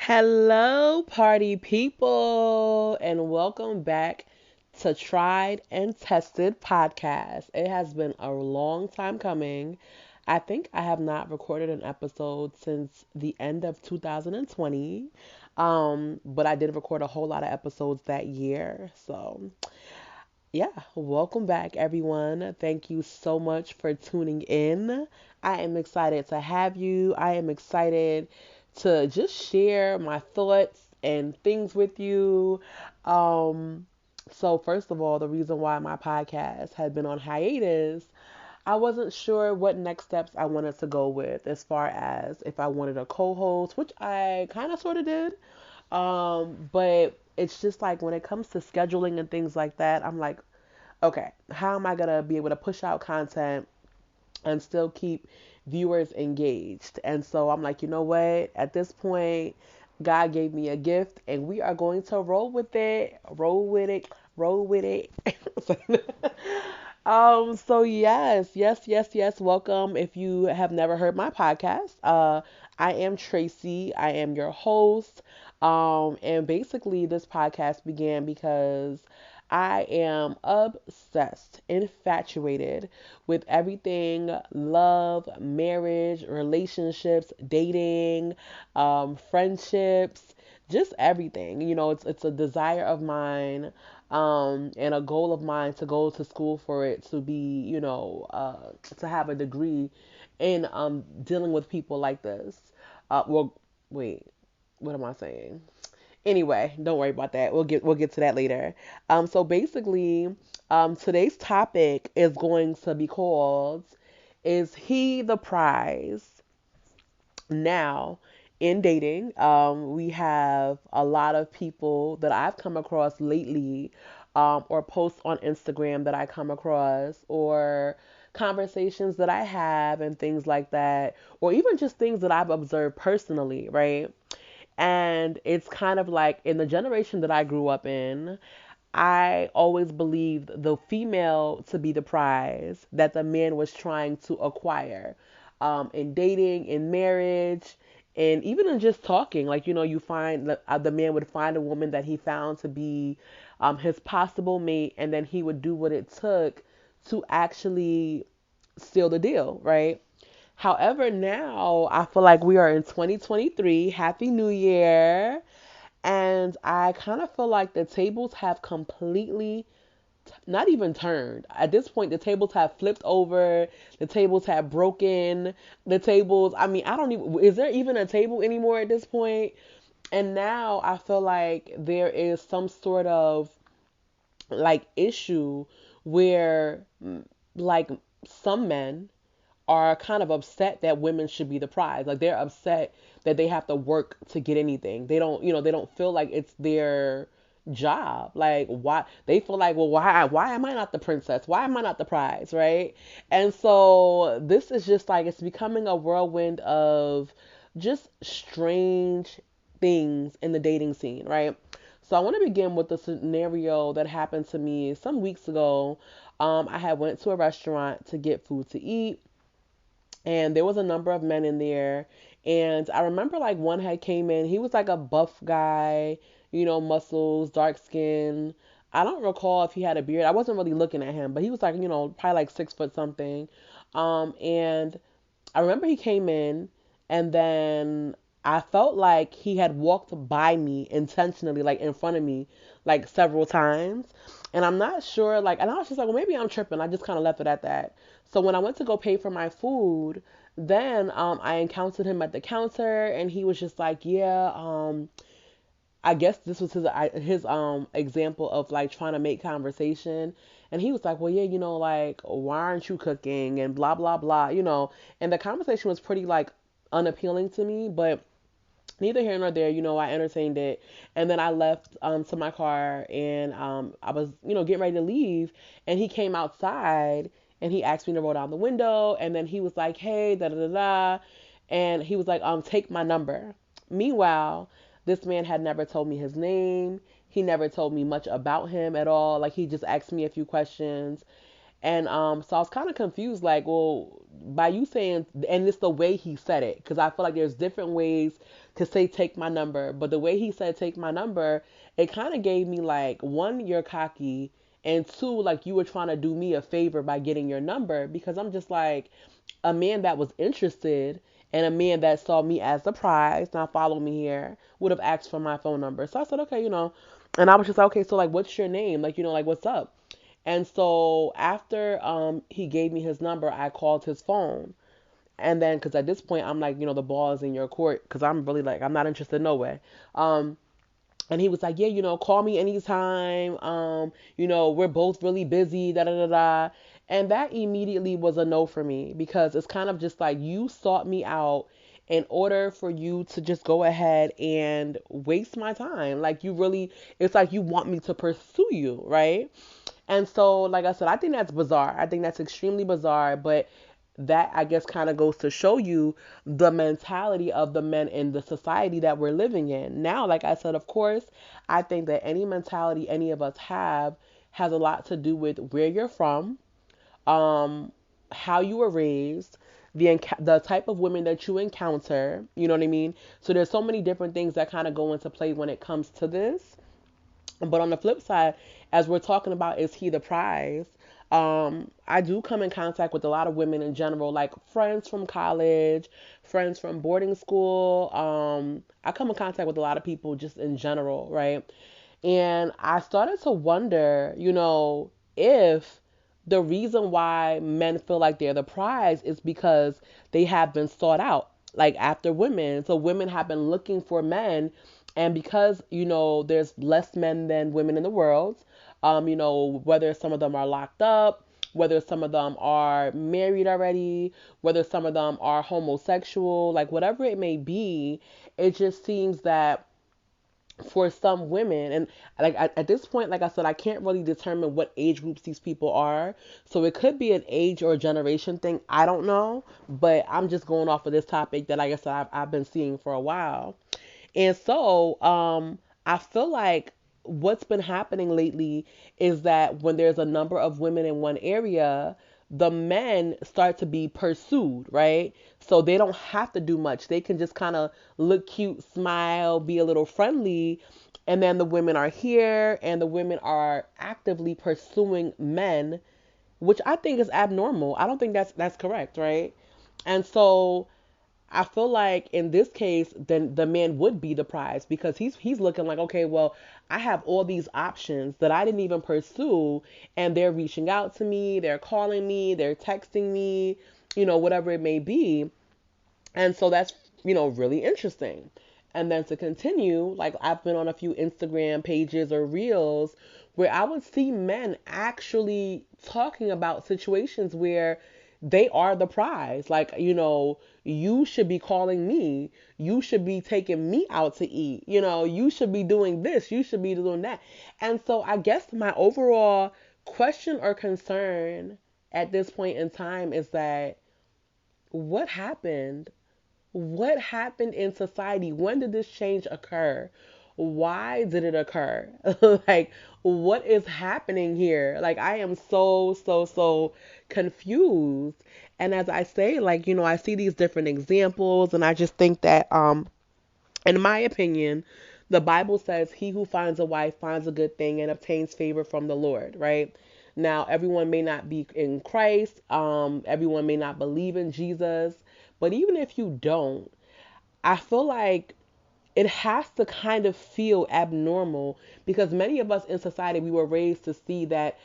Hello, party people, and welcome back to Tried and Tested Podcast. It has been a long time coming. I think I have not recorded an episode since the end of 2020, but I did record a whole lot of episodes that year. So, yeah, welcome back, everyone. Thank you so much for tuning in. I am excited to have you. I am excited to just share my thoughts and things with you. Um, so, first of all, the reason why my podcast had been on hiatus, I wasn't sure what next steps I wanted to go with as far as if I wanted a co host, which I kind of sort of did. But it's just like when it comes to scheduling and things like that, I'm like, okay, how am I going to be able to push out content and still keep viewers engaged? And so I'm like, you know what? At this point, God gave me a gift and we are going to roll with it, roll with it, roll with it. So yes. Welcome. If you have never heard my podcast, I am Tracy. I am your host. And basically this podcast began because I am obsessed, infatuated with everything love, marriage, relationships, dating, friendships, just everything. It's a desire of mine, and a goal of mine to go to school for it, to be, to have a degree in dealing with people like this. Well, wait, what am I saying? Anyway, don't worry about that. We'll get to that later. So basically, today's topic is going to be called "Is He the Prize?" Now, in dating, we have a lot of people that I've come across lately, or posts on Instagram that I come across, or conversations that I have, and things like that, or even just things that I've observed personally, right? And it's kind of like in the generation that I grew up in, I always believed the female to be the prize that the man was trying to acquire, in dating, in marriage, and even in just talking. Like, you find that the man would find a woman that he found to be his possible mate, and then he would do what it took to actually seal the deal, right? However, now I feel like we are in 2023. Happy New Year. And I kind of feel like the tables have completely not even turned. At this point, the tables have flipped over. The tables have broken. The tables, I mean, I don't even, is there even a table anymore at this point? And now I feel like there is some sort of like issue where, like, some men are kind of upset that women should be the prize. Like, they're upset that they have to work to get anything. They don't feel like it's their job. Like, why they feel like, well, why am I not the princess? Why am I not the prize, right? And so this is just like it's becoming a whirlwind of just strange things in the dating scene, right? So I want to begin with the scenario that happened to me some weeks ago. I had went to a restaurant to get food to eat, and there was a number of men in there, and I remember like one had came in. He was like a buff guy, muscles, dark skin. I don't recall if he had a beard. I wasn't really looking at him, but he was like, probably like 6 foot something. And I remember he came in, and then I felt like he had walked by me intentionally, like in front of me, like several times. And I'm not sure, like, and I was just like, well, maybe I'm tripping. I just kind of left it at that. So when I went to go pay for my food, then I encountered him at the counter, and he was just like, yeah, I guess this was his example of like trying to make conversation. And he was like, well, yeah, like, why aren't you cooking and blah blah blah. And the conversation was pretty like unappealing to me, but neither here nor there. I entertained it, and then I left to my car, and I was getting ready to leave, and he came outside and he asked me to roll down the window, and then he was like, hey, da da da da, and he was like, take my number. Meanwhile, this man had never told me his name. He never told me much about him at all. Like, he just asked me a few questions, And so I was kind of confused, like, well, by you saying, and it's the way he said it, because I feel like there's different ways to say take my number, but the way he said take my number, it kind of gave me like, one, you're cocky, and two, like you were trying to do me a favor by getting your number, because I'm just like, a man that was interested and a man that saw me as the prize, now follow me here, would have asked for my phone number. So I said, okay, and I was just like, okay, so like, what's your name? Like, like, what's up? And so after he gave me his number, I called his phone. And then, because at this point, I'm like, the ball is in your court, because I'm really like, I'm not interested no way. Um, and he was like, yeah, call me anytime. We're both really busy, da da da da. And that immediately was a no for me, because it's kind of just like, you sought me out in order for you to just go ahead and waste my time. Like, you really, it's like you want me to pursue you, right? And so, like I said, I think that's bizarre. I think that's extremely bizarre, but that, I guess, kind of goes to show you the mentality of the men in the society that we're living in. Now, like I said, of course, I think that any mentality any of us have has a lot to do with where you're from, um, how you were raised, the type of women that you encounter, you know what I mean? So there's so many different things that kind of go into play when it comes to this. But on the flip side, as we're talking about, is he the prize? I do come in contact with a lot of women in general, like friends from college, friends from boarding school. I come in contact with a lot of people just in general, right? And I started to wonder, if the reason why men feel like they're the prize is because they have been sought out, like after women. So women have been looking for men. And because, there's less men than women in the world, whether some of them are locked up, whether some of them are married already, whether some of them are homosexual, like whatever it may be, it just seems that for some women, and like at this point, like I said, I can't really determine what age groups these people are, so it could be an age or a generation thing, I don't know, but I'm just going off of this topic that, like I said, I've been seeing for a while. And so I feel like what's been happening lately is that when there's a number of women in one area, the men start to be pursued, right? So they don't have to do much. They can just kind of look cute, smile, be a little friendly, and then the women are here and the women are actively pursuing men, which I think is abnormal. I don't think that's correct, right? And so I feel like in this case, then the man would be the prize, because he's looking like, okay, well, I have all these options that I didn't even pursue, and they're reaching out to me, they're calling me, they're texting me, whatever it may be. And so that's, really interesting. And then to continue, like I've been on a few Instagram pages or reels where I would see men actually talking about situations where they are the prize. Like, you should be calling me. You should be taking me out to eat. You should be doing this. You should be doing that. And so I guess my overall question or concern at this point in time is that, what happened? What happened in society? When did this change occur? Why did it occur? Like, what is happening here? Like, I am so, so, so confused. And as I say, like, I see these different examples, and I just think that, in my opinion, the Bible says, he who finds a wife finds a good thing and obtains favor from the Lord, right? Now, everyone may not be in Christ, everyone may not believe in Jesus, but even if you don't, I feel like it has to kind of feel abnormal, because many of us in society, we were raised to see that,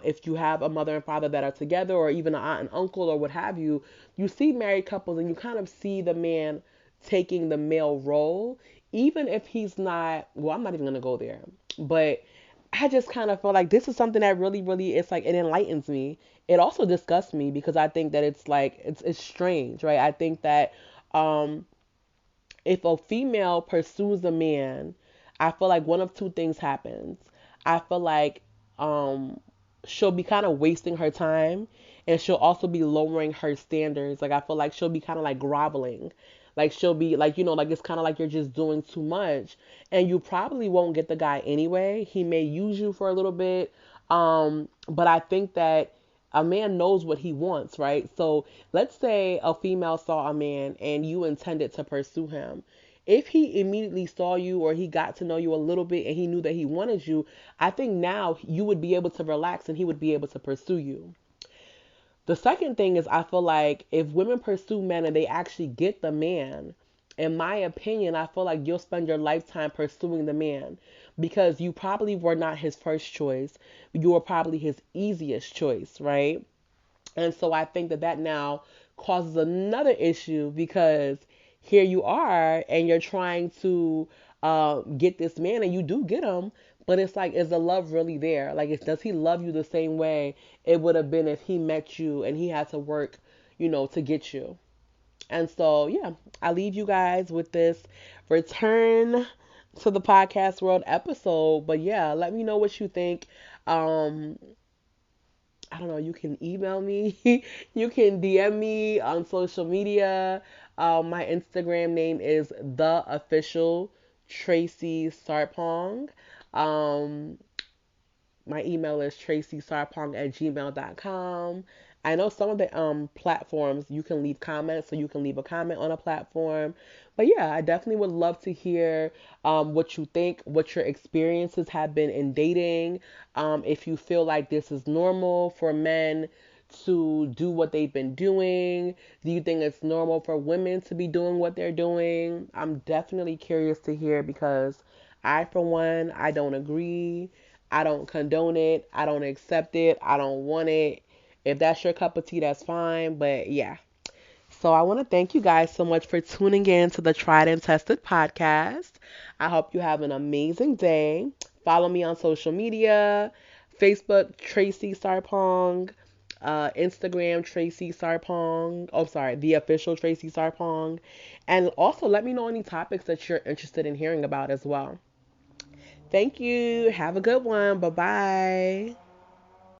if you have a mother and father that are together, or even an aunt and uncle or what have you, you see married couples and you kind of see the man taking the male role, even if he's not, well, I'm not even going to go there, but I just kind of feel like this is something that really, really, it's like, it enlightens me. It also disgusts me, because I think that it's like, it's strange, right? I think that, um, if a female pursues a man, I feel like one of two things happens. I feel like she'll be kind of wasting her time, and she'll also be lowering her standards. Like, I feel like she'll be kind of like groveling. Like, she'll be like, like, it's kind of like you're just doing too much, and you probably won't get the guy anyway. He may use you for a little bit. But I think that A man knows what he wants, right? So let's say a female saw a man and you intended to pursue him. If he immediately saw you or he got to know you a little bit and he knew that he wanted you, I think now you would be able to relax and he would be able to pursue you. The second thing is, I feel like if women pursue men and they actually get the man, in my opinion, I feel like you'll spend your lifetime pursuing the man because you probably were not his first choice. You were probably his easiest choice, right? And so I think that that now causes another issue because here you are and you're trying to get this man and you do get him, but it's like, is the love really there? Like, does he love you the same way it would have been if he met you and he had to work, to get you? And so, yeah, I leave you guys with this return to the podcast world episode. But yeah, let me know what you think. Um, I don't know, you can email me, you can DM me on social media. My Instagram name is the official Tracy Sarpong. Um, my email is tracysarpong@gmail.com. I know some of the platforms you can leave comments, so you can leave a comment on a platform. But yeah, I definitely would love to hear what you think, what your experiences have been in dating. If you feel like this is normal for men to do what they've been doing, do you think it's normal for women to be doing what they're doing? I'm definitely curious to hear because I, for one, I don't agree. I don't condone it. I don't accept it. I don't want it. If that's your cup of tea, that's fine. But yeah. So I want to thank you guys so much for tuning in to the Tried and Tested podcast. I hope you have an amazing day. Follow me on social media, Facebook, Tracy Sarpong, Instagram, Tracy Sarpong. Oh, sorry, the official Tracy Sarpong. And also let me know any topics that you're interested in hearing about as well. Thank you. Have a good one. Bye bye.